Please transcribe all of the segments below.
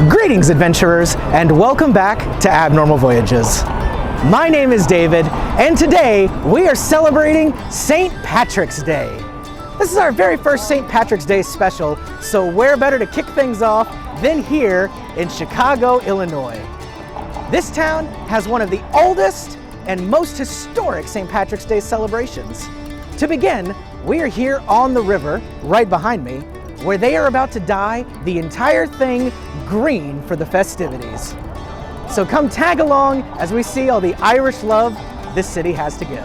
Greetings, adventurers, and welcome back to Abnormal Voyages. My name is David, and today we are celebrating St. Patrick's Day. This is our very first St. Patrick's Day special, so where better to kick things off than here in Chicago, Illinois. This town has one of the oldest and most historic St. Patrick's Day celebrations. To begin, we are here on the river, right behind me, where they are about to dye the entire thing green for the festivities. So come tag along as we see all the Irish love this city has to give.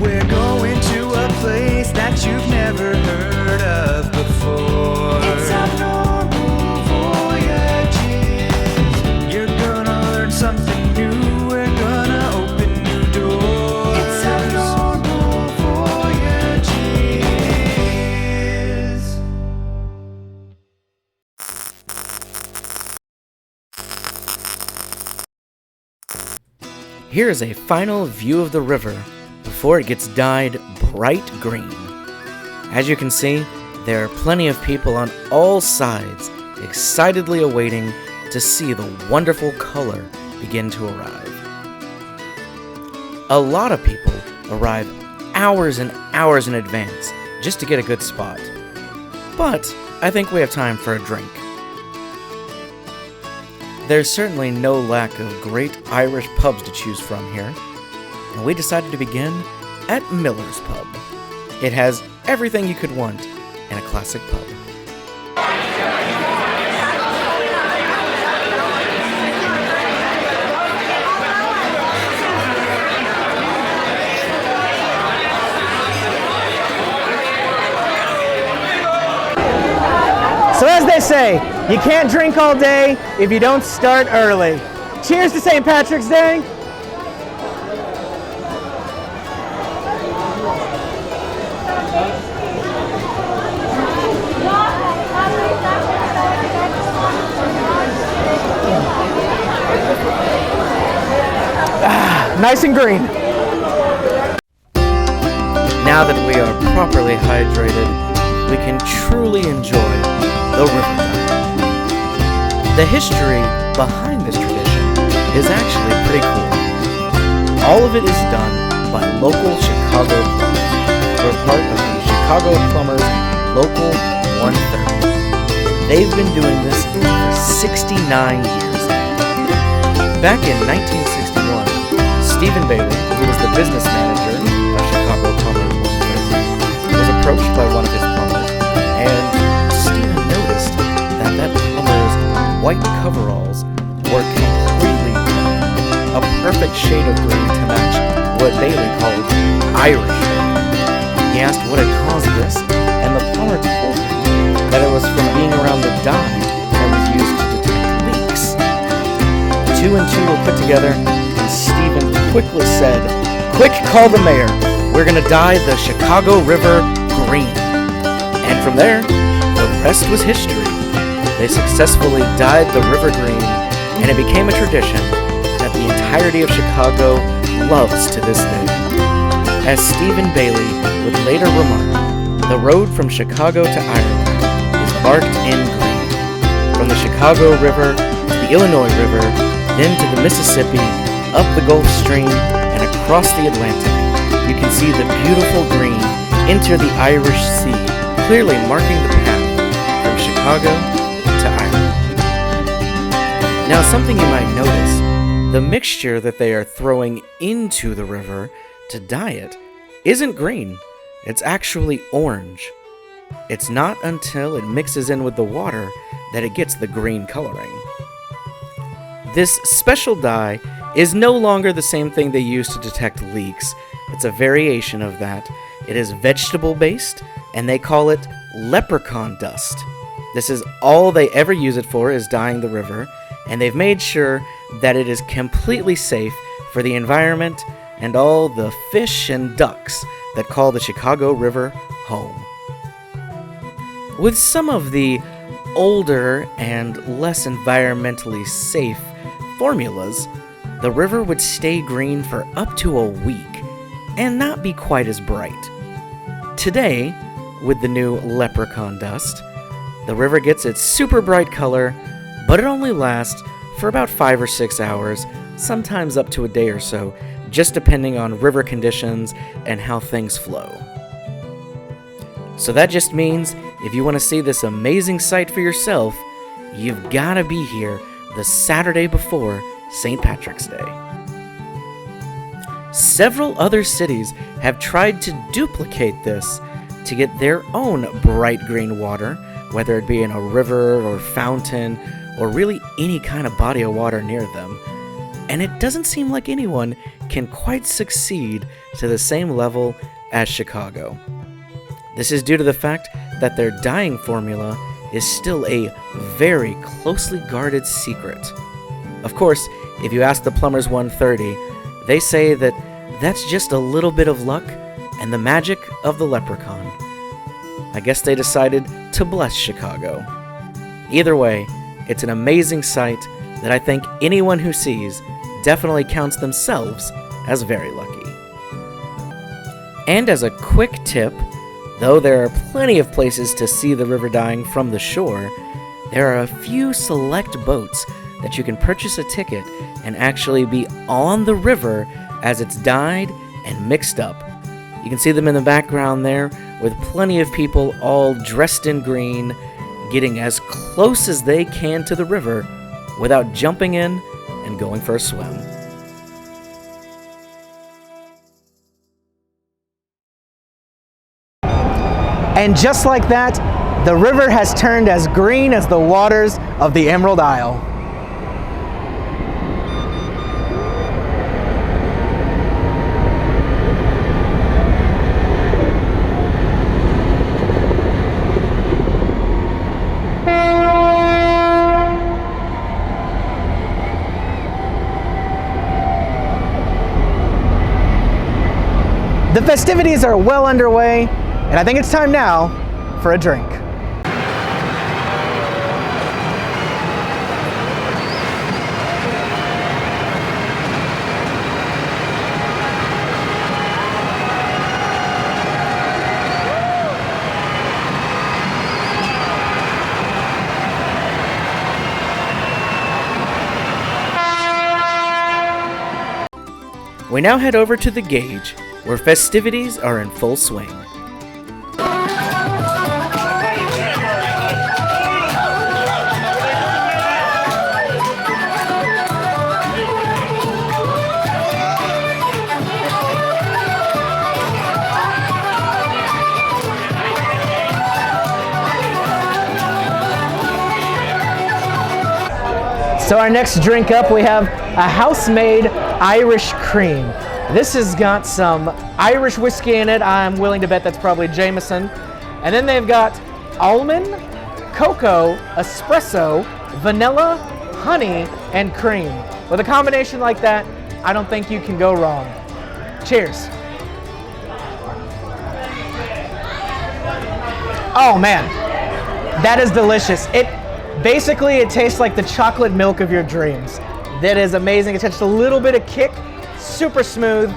We're going to a place that you've never heard of before. It's Abnormal Voyages. You're gonna learn something new. We're gonna open new doors. It's Abnormal Voyages. Here is a final view of the river before it gets dyed bright green. As you can see, there are plenty of people on all sides excitedly awaiting to see the wonderful color begin to arrive. A lot of people arrive hours and hours in advance just to get a good spot. But I think we have time for a drink. There's certainly no lack of great Irish pubs to choose from here, and we decided to begin at Miller's Pub. It has everything you could want in a classic pub. So as they say, you can't drink all day if you don't start early. Cheers to St. Patrick's Day! Nice and green. Now that we are properly hydrated, we can truly enjoy the river dive. The history behind this tradition is actually pretty cool. All of it is done by local Chicago plumbers. We're part of the Chicago Plumbers Local 130. They've been doing this for 69 years now. Back in 1961, Stephen Bailey, who was the business manager of Chicago Plumbers 130, was approached by one of his plumbers, and Stephen noticed that plumber's white coveralls were completely green, a perfect shade of green to match what Bailey called Irish. He asked what had caused this, and the plumber told him that it was from being around the dye that was used to detect leaks. Two and two were put together, and Stephen quickly said, "Quick, call the mayor. We're gonna dye the Chicago River green." And from there, the rest was history. They successfully dyed the river green, and it became a tradition that the entirety of Chicago loves to this day. As Stephen Bailey would later remark, the road from Chicago to Ireland is marked in green. From the Chicago River to the Illinois River, then to the Mississippi, up the Gulf Stream, and across the Atlantic, you can see the beautiful green enter the Irish Sea, clearly marking the path from Chicago to Ireland. Now, something you might notice, the mixture that they are throwing into the river to dye it isn't green, it's actually orange. It's not until it mixes in with the water that it gets the green coloring. This special dye is no longer the same thing they use to detect leaks. It's a variation of that. It is vegetable-based, and they call it leprechaun dust. This is all they ever use it for, is dyeing the river, and they've made sure that it is completely safe for the environment and all the fish and ducks that call the Chicago River home. With some of the older and less environmentally safe formulas, the river would stay green for up to a week and not be quite as bright. today, with the new leprechaun dust, the river gets its super bright color, but it only lasts for about 5 or 6 hours, sometimes up to a day or so, just depending on river conditions and how things flow. So that just means if you want to see this amazing sight for yourself, you've got to be here the Saturday before St. Patrick's Day. Several other cities have tried to duplicate this to get their own bright green water, whether it be in a river or fountain or really any kind of body of water near them. And it doesn't seem like anyone can quite succeed to the same level as Chicago. This is due to the fact that their dyeing formula is still a very closely guarded secret. Of course, if you ask the Plumbers 130, they say that that's just a little bit of luck and the magic of the leprechaun. I guess they decided to bless Chicago. Either way, it's an amazing sight that I think anyone who sees definitely counts themselves as very lucky. And as a quick tip, though there are plenty of places to see the river dyeing from the shore, there are a few select boats that you can purchase a ticket and actually be on the river as it's dyed and mixed up. You can see them in the background there with plenty of people all dressed in green, getting as close as they can to the river without jumping in and going for a swim. And just like that, the river has turned as green as the waters of the Emerald Isle. The festivities are well underway, and I think it's time now for a drink. We now head over to the Gauge, where festivities are in full swing. So our next drink up, we have a house-made Irish cream. This has got some Irish whiskey in it. I'm willing to bet that's probably Jameson. And then they've got almond, cocoa, espresso, vanilla, honey, and cream. With a combination like that, I don't think you can go wrong. Cheers. Oh man, that is delicious. Basically, it tastes like the chocolate milk of your dreams. That is amazing. It's just a little bit of kick, super smooth.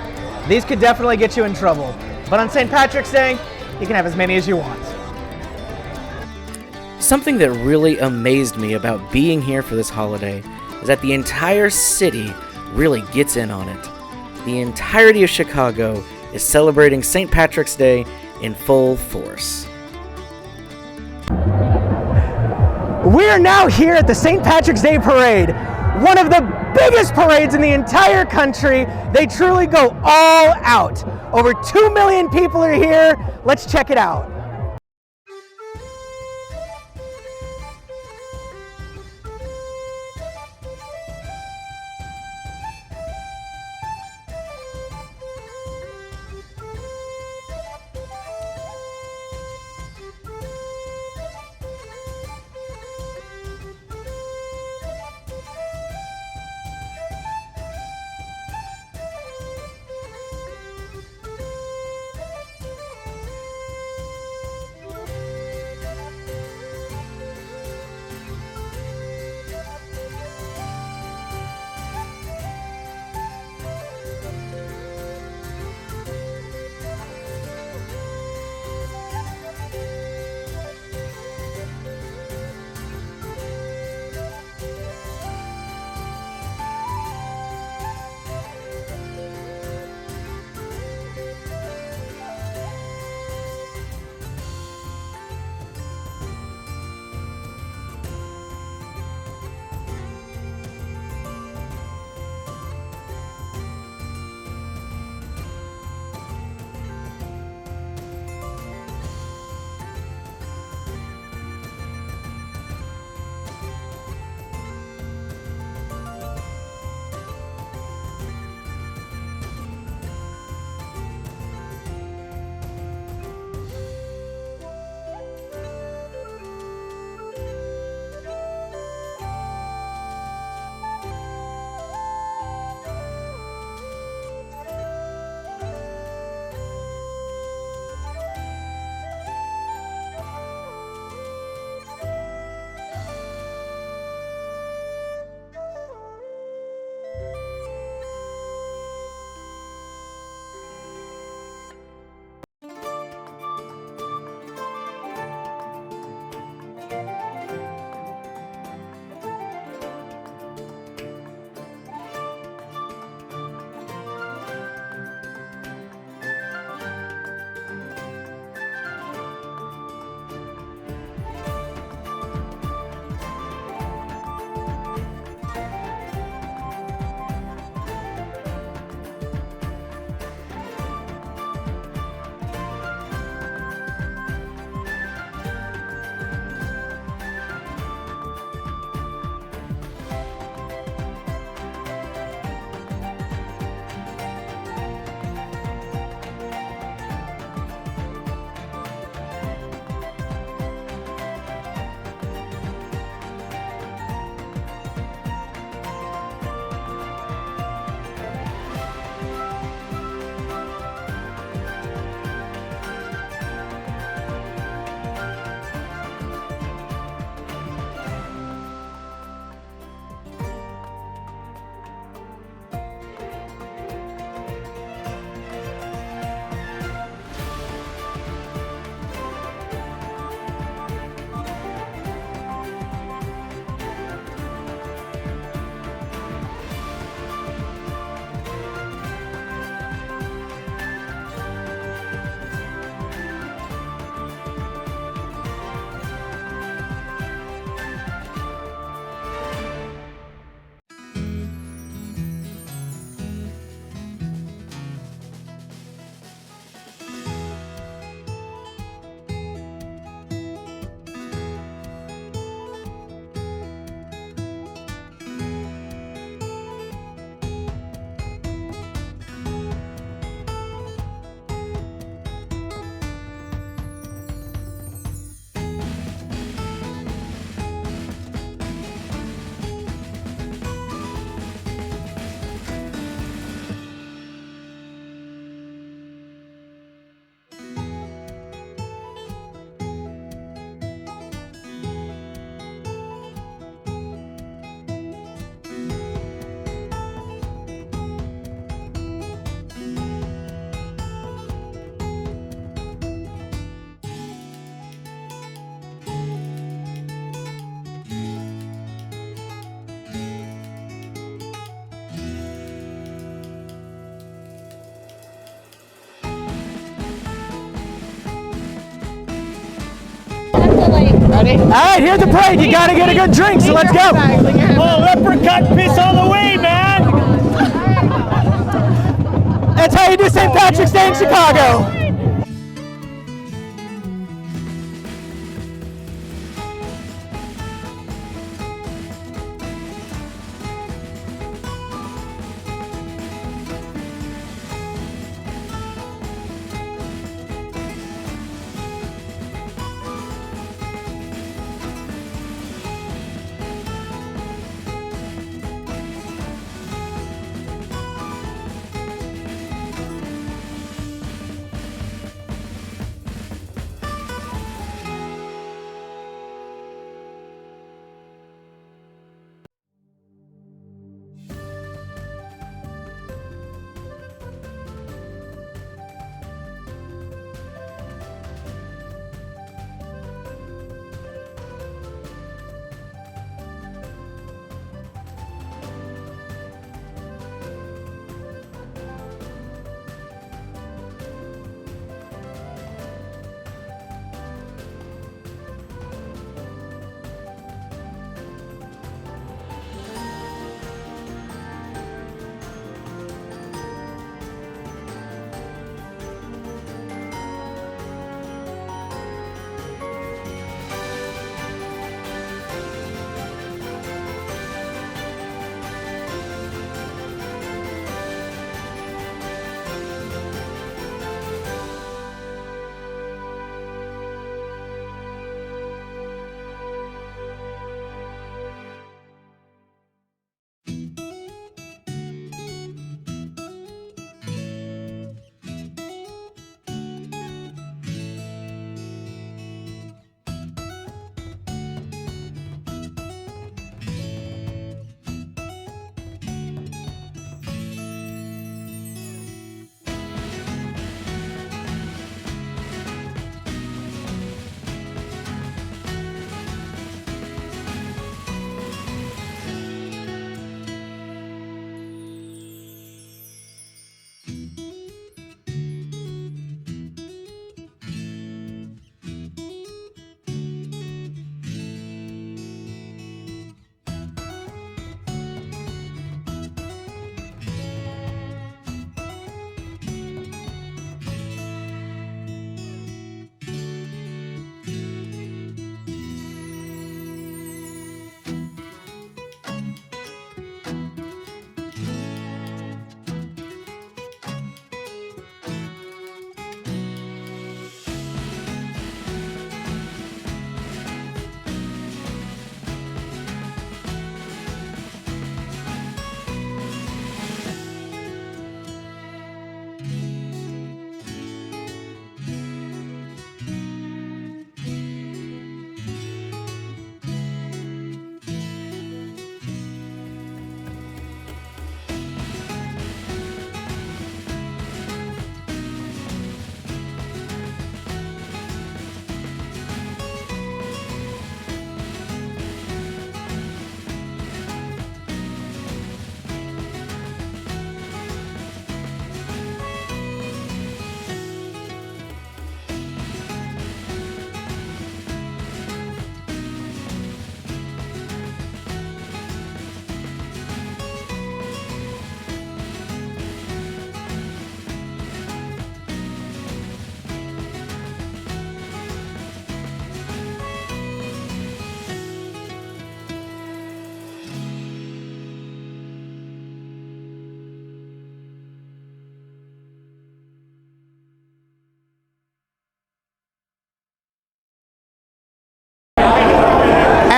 These could definitely get you in trouble. But on St. Patrick's Day, you can have as many as you want. Something that really amazed me about being here for this holiday is that the entire city really gets in on it. The entirety of Chicago is celebrating St. Patrick's Day in full force. We are now here at the St. Patrick's Day Parade, one of the biggest parades in the entire country. They truly go all out. Over 2 million people are here. Let's check it out. Ready? All right, here's the parade. You gotta get a good drink, so let's go. Oh, leprechaun piss all the way, man! That's how you do St. Patrick's Day in Chicago.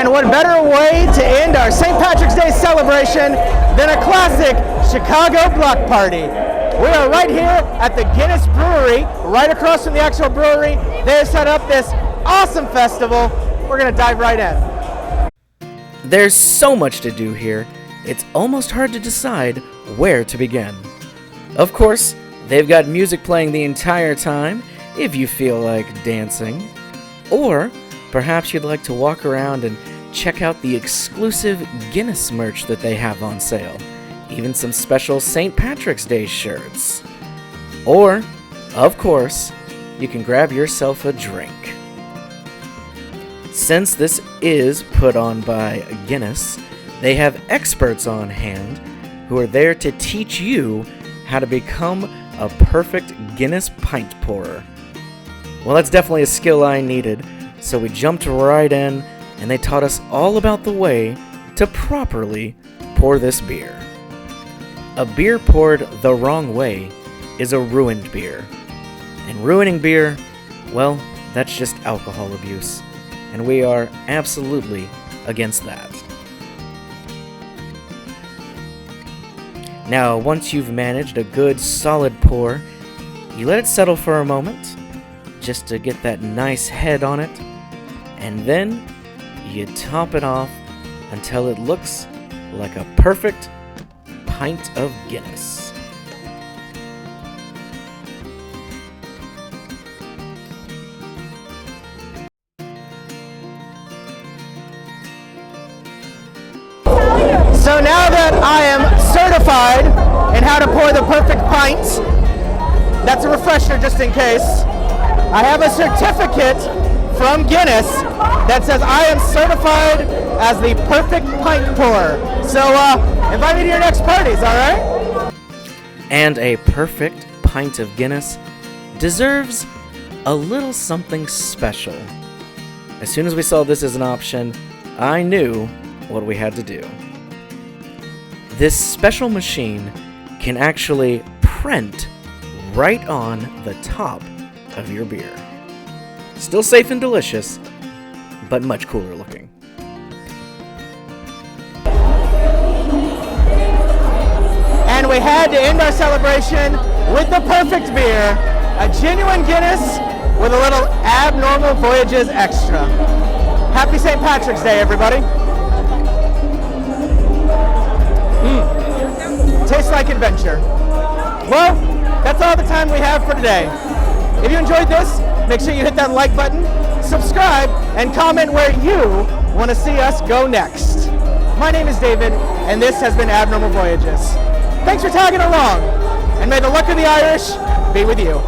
And what better way to end our St. Patrick's Day celebration than a classic Chicago block party. We are right here at the Guinness Brewery, right across from the actual brewery. They have set up this awesome festival. We're gonna dive right in. There's so much to do here, it's almost hard to decide where to begin. Of course, they've got music playing the entire time if you feel like dancing. Or perhaps you'd like to walk around and check out the exclusive Guinness merch that they have on sale. Even some special St. Patrick's Day shirts. Or, of course, you can grab yourself a drink. Since this is put on by Guinness, they have experts on hand who are there to teach you how to become a perfect Guinness pint pourer. Well, that's definitely a skill I needed, so we jumped right in, and they taught us all about the way to properly pour this beer. A beer poured the wrong way is a ruined beer. And ruining beer, well, that's just alcohol abuse. And we are absolutely against that. Now, once you've managed a good solid pour, you let it settle for a moment, just to get that nice head on it, and then you top it off until it looks like a perfect pint of Guinness. So now that I am certified in how to pour the perfect pint, that's a refresher just in case, I have a certificate from Guinness that says I am certified as the perfect pint pourer. So invite me to your next parties, alright? And a perfect pint of Guinness deserves a little something special. As soon as we saw this as an option, I knew what we had to do. This special machine can actually print right on the top of your beer. Still safe and delicious, but much cooler looking. And we had to end our celebration with the perfect beer, a genuine Guinness with a little Abnormal Voyages extra. Happy St. Patrick's Day, everybody. Tastes like adventure. Well, that's all the time we have for today. If you enjoyed this, make sure you hit that like button, subscribe, and comment where you want to see us go next. My name is David, and this has been Abnormal Voyages. Thanks for tagging along, and may the luck of the Irish be with you.